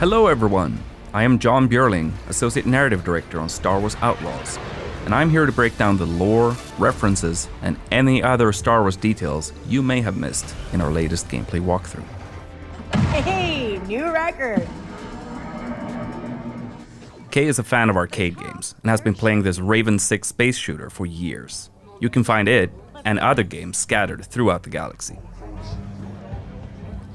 Hello everyone, I am John Björling, Associate Narrative Director on Star Wars Outlaws, and I'm here to break down the lore, references, and any other Star Wars details you may have missed in our latest gameplay walkthrough. Hey, new record! Kay is a fan of arcade games and has been playing this Raven 6 space shooter for years. You can find it and other games scattered throughout the galaxy.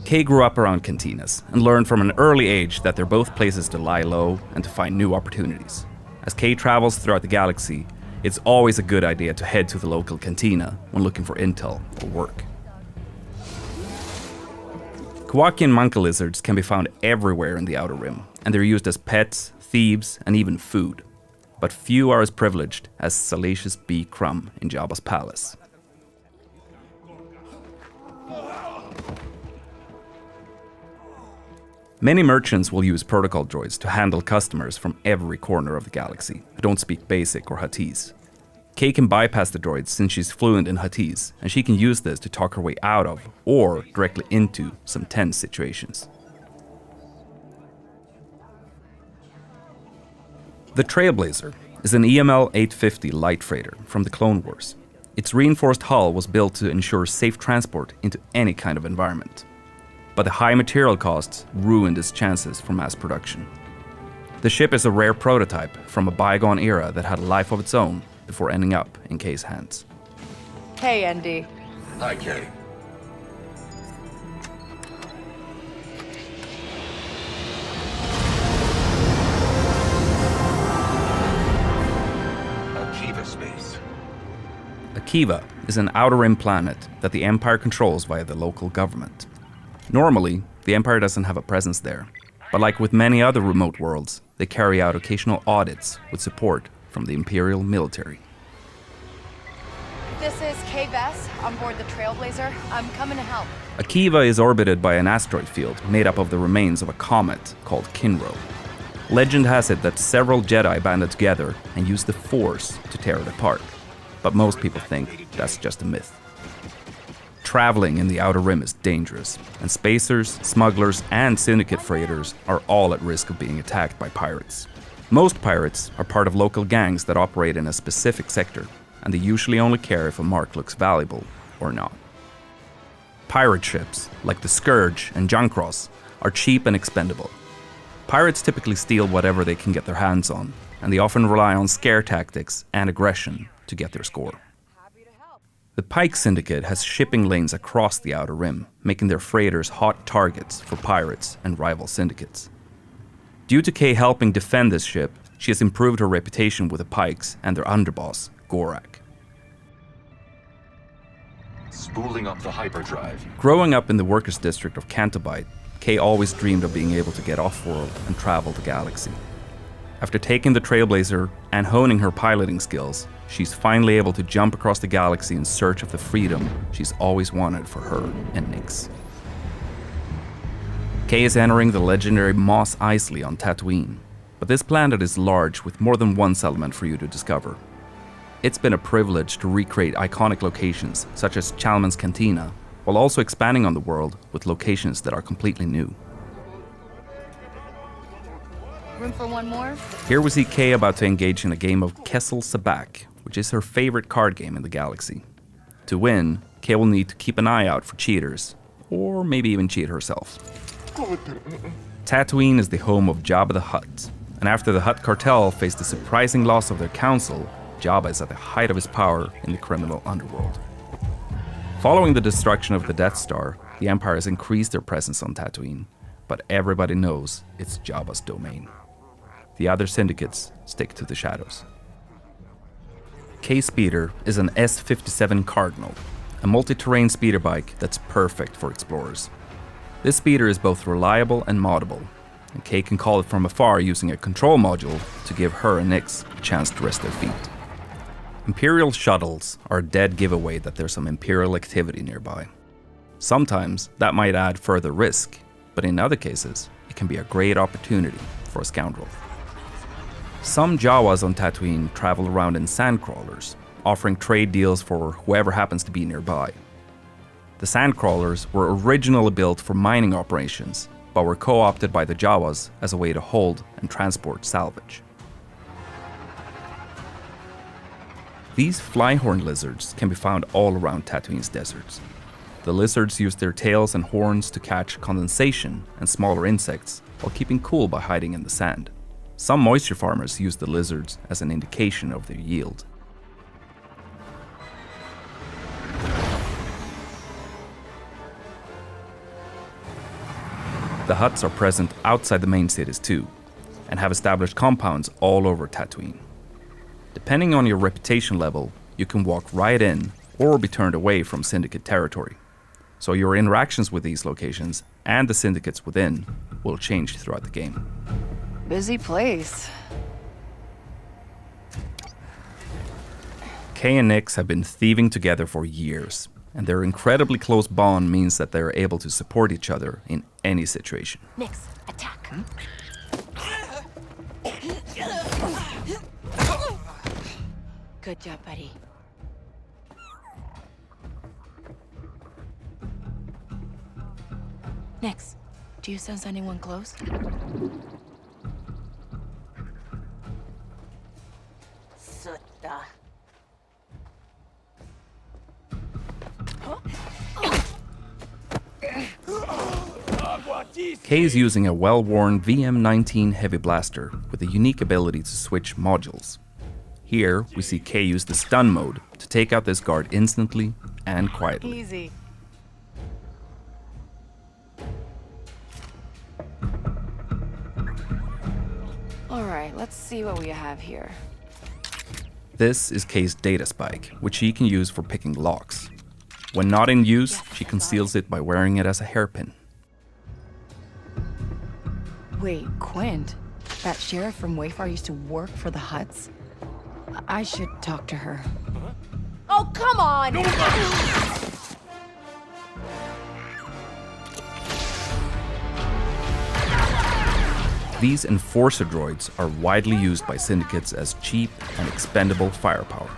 Kay grew up around cantinas and learned from an early age that they're both places to lie low and to find new opportunities. As Kay travels throughout the galaxy, it's always a good idea to head to the local cantina when looking for intel or work. Kowakian monkey lizards can be found everywhere in the Outer Rim, and they're used as pets, thieves, and even food. But few are as privileged as Salacious B. Crumb in Jabba's palace. Many merchants will use protocol droids to handle customers from every corner of the galaxy who don't speak Basic or Huttese. Kay can bypass the droids since she's fluent in Huttese, and she can use this to talk her way out of, or directly into, some tense situations. The Trailblazer is an EML 850 light freighter from the Clone Wars. Its reinforced hull was built to ensure safe transport into any kind of environment. But the high material costs ruined its chances for mass production. The ship is a rare prototype from a bygone era that had a life of its own before ending up in Kay's hands. Hey, Andy. Hi, Kay. Akiva space. Akiva is an Outer Rim planet that the Empire controls via the local government. Normally, the Empire doesn't have a presence there, but like with many other remote worlds, they carry out occasional audits with support from the Imperial military. This is Kay Vess on board the Trailblazer. I'm coming to help. Akiva is orbited by an asteroid field made up of the remains of a comet called Kinro. Legend has it that several Jedi banded together and used the Force to tear it apart, but most people think that's just a myth. Traveling in the Outer Rim is dangerous, and spacers, smugglers, and syndicate freighters are all at risk of being attacked by pirates. Most pirates are part of local gangs that operate in a specific sector, and they usually only care if a mark looks valuable or not. Pirate ships, like the Scourge and Junkross, are cheap and expendable. Pirates typically steal whatever they can get their hands on, and they often rely on scare tactics and aggression to get their score. The Pike Syndicate has shipping lanes across the Outer Rim, making their freighters hot targets for pirates and rival syndicates. Due to Kay helping defend this ship, she has improved her reputation with the Pikes and their underboss, Gorak. Spooling up the hyperdrive. Growing up in the workers' district of Cantabite, Kay always dreamed of being able to get off-world and travel the galaxy. After taking the Trailblazer and honing her piloting skills, she's finally able to jump across the galaxy in search of the freedom she's always wanted for her and Nix. Kay is entering the legendary Mos Eisley on Tatooine, but this planet is large with more than one settlement for you to discover. It's been a privilege to recreate iconic locations such as Chalmun's Cantina, while also expanding on the world with locations that are completely new. Room for one more? Here we see Kay about to engage in a game of Kessel Sabak, which is her favorite card game in the galaxy. To win, Kay will need to keep an eye out for cheaters, or maybe even cheat herself. Tatooine is the home of Jabba the Hutt, and after the Hutt cartel faced the surprising loss of their council, Jabba is at the height of his power in the criminal underworld. Following the destruction of the Death Star, the Empire has increased their presence on Tatooine, but everybody knows it's Jabba's domain. The other syndicates stick to the shadows. Kay's speeder is an S57 Cardinal, a multi-terrain speeder bike that's perfect for explorers. This speeder is both reliable and moddable, and Kay can call it from afar using a control module to give her and Nix a chance to rest their feet. Imperial shuttles are a dead giveaway that there's some Imperial activity nearby. Sometimes that might add further risk, but in other cases, it can be a great opportunity for a scoundrel. Some Jawas on Tatooine travel around in sandcrawlers, offering trade deals for whoever happens to be nearby. The sandcrawlers were originally built for mining operations, but were co-opted by the Jawas as a way to hold and transport salvage. These flyhorn lizards can be found all around Tatooine's deserts. The lizards use their tails and horns to catch condensation and smaller insects while keeping cool by hiding in the sand. Some moisture farmers use the lizards as an indication of their yield. The huts are present outside the main cities too, and have established compounds all over Tatooine. Depending on your reputation level, you can walk right in or be turned away from syndicate territory. So your interactions with these locations and the syndicates within will change throughout the game. Busy place. Kay and Nix have been thieving together for years, and their incredibly close bond means that they are able to support each other in any situation. Nix, attack. Good job, buddy. Nix, do you sense anyone close? Sutta. Kay is using a well-worn VM-19 heavy blaster with a unique ability to switch modules. Here, we see Kay use the stun mode to take out this guard instantly and quietly. Easy. Alright, let's see what we have here. This is Kay's data spike, which she can use for picking locks. When not in use, she conceals it by wearing it as a hairpin. Wait, Quint? That sheriff from Wayfar used to work for the Huts? I should talk to her. Oh, come on! These enforcer droids are widely used by syndicates as cheap and expendable firepower.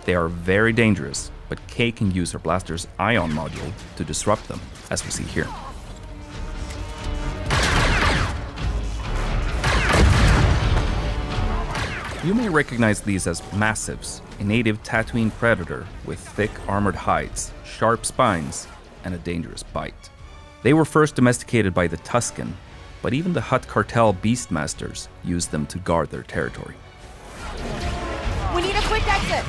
They are very dangerous, but Kay can use her blaster's ion module to disrupt them, as we see here. You may recognize these as massives, a native Tatooine predator with thick armored hides, sharp spines, and a dangerous bite. They were first domesticated by the Tusken, but even the Hutt cartel beastmasters used them to guard their territory. We need a quick exit!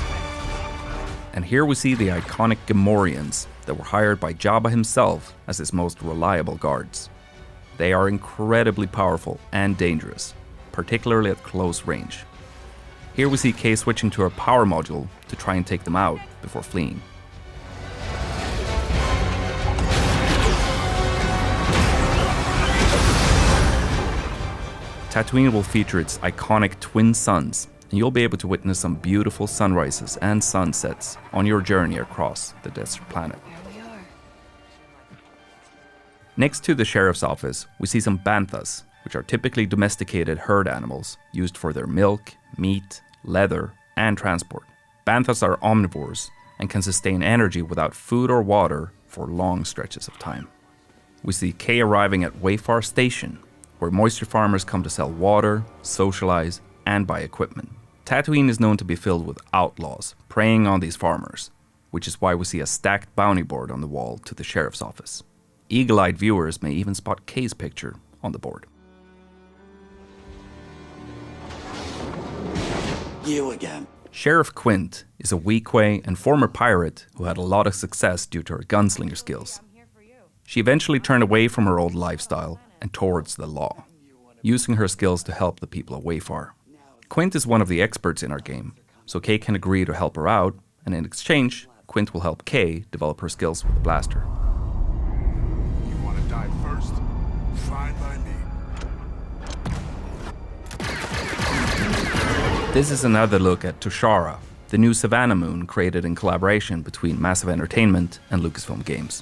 And here we see the iconic Gamorreans that were hired by Jabba himself as his most reliable guards. They are incredibly powerful and dangerous, particularly at close range. Here we see Kay switching to her power module to try and take them out before fleeing. Tatooine will feature its iconic twin suns, and you'll be able to witness some beautiful sunrises and sunsets on your journey across the desert planet. There we are. Next to the sheriff's office, we see some banthas, which are typically domesticated herd animals used for their milk, meat, leather, and transport. Banthas are omnivores and can sustain energy without food or water for long stretches of time. We see Kay arriving at Wayfar Station, where moisture farmers come to sell water, socialize, and buy equipment. Tatooine is known to be filled with outlaws preying on these farmers, which is why we see a stacked bounty board on the wall to the sheriff's office. Eagle-eyed viewers may even spot Kay's picture on the board. You again. Sheriff Quint is a Weequay and former pirate who had a lot of success due to her gunslinger skills. She eventually turned away from her old lifestyle and towards the law, using her skills to help the people of Wayfar. Quint is one of the experts in our game, so Kay can agree to help her out, and in exchange, Quint will help Kay develop her skills with the blaster. You want to die first? Fine by me. This is another look at Toshara, the new Savannah moon created in collaboration between Massive Entertainment and Lucasfilm Games.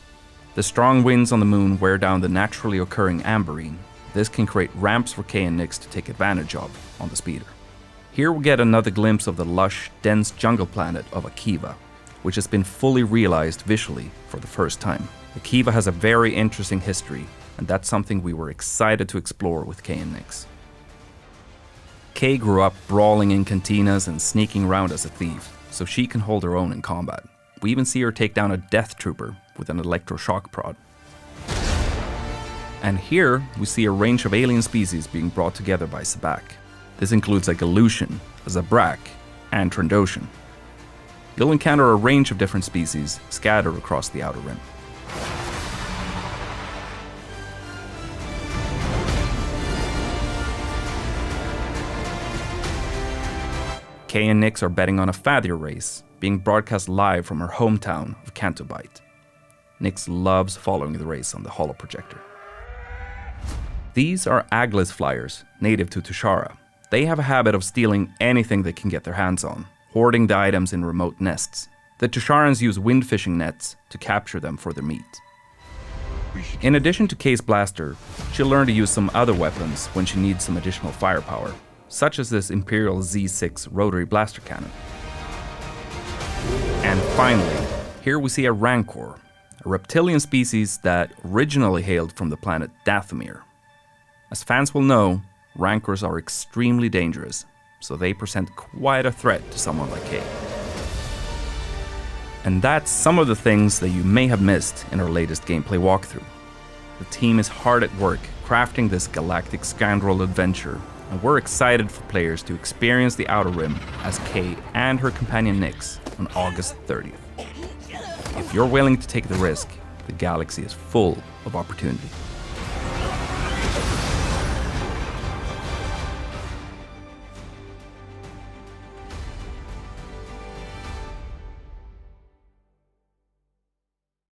The strong winds on the moon wear down the naturally occurring amberine. This can create ramps for Kay and Nix to take advantage of on the speeder. Here we get another glimpse of the lush, dense jungle planet of Akiva, which has been fully realized visually for the first time. Akiva has a very interesting history, and that's something we were excited to explore with Kay and Nyx. Kay grew up brawling in cantinas and sneaking around as a thief, so she can hold her own in combat. We even see her take down a death trooper with an electroshock prod. And here, we see a range of alien species being brought together by Sabak. This includes a Galushian, a Zabrak, and Trandoshan. You'll encounter a range of different species scattered across the Outer Rim. Kay and Nyx are betting on a Fathier race, being broadcast live from her hometown of Cantobite. Nyx loves following the race on the holoprojector. These are Aglis flyers, native to Tushara. They have a habit of stealing anything they can get their hands on, hoarding the items in remote nests. The Tusharans use wind fishing nets to capture them for their meat. In addition to Kay's blaster, she'll learn to use some other weapons when she needs some additional firepower, such as this Imperial Z6 rotary blaster cannon. And finally, here we see a Rancor, a reptilian species that originally hailed from the planet Dathomir. As fans will know, Rancors are extremely dangerous, so they present quite a threat to someone like Kay. And that's some of the things that you may have missed in our latest gameplay walkthrough. The team is hard at work crafting this galactic scoundrel adventure, and we're excited for players to experience the Outer Rim as Kay and her companion Nyx on August 30th. If you're willing to take the risk, the galaxy is full of opportunity.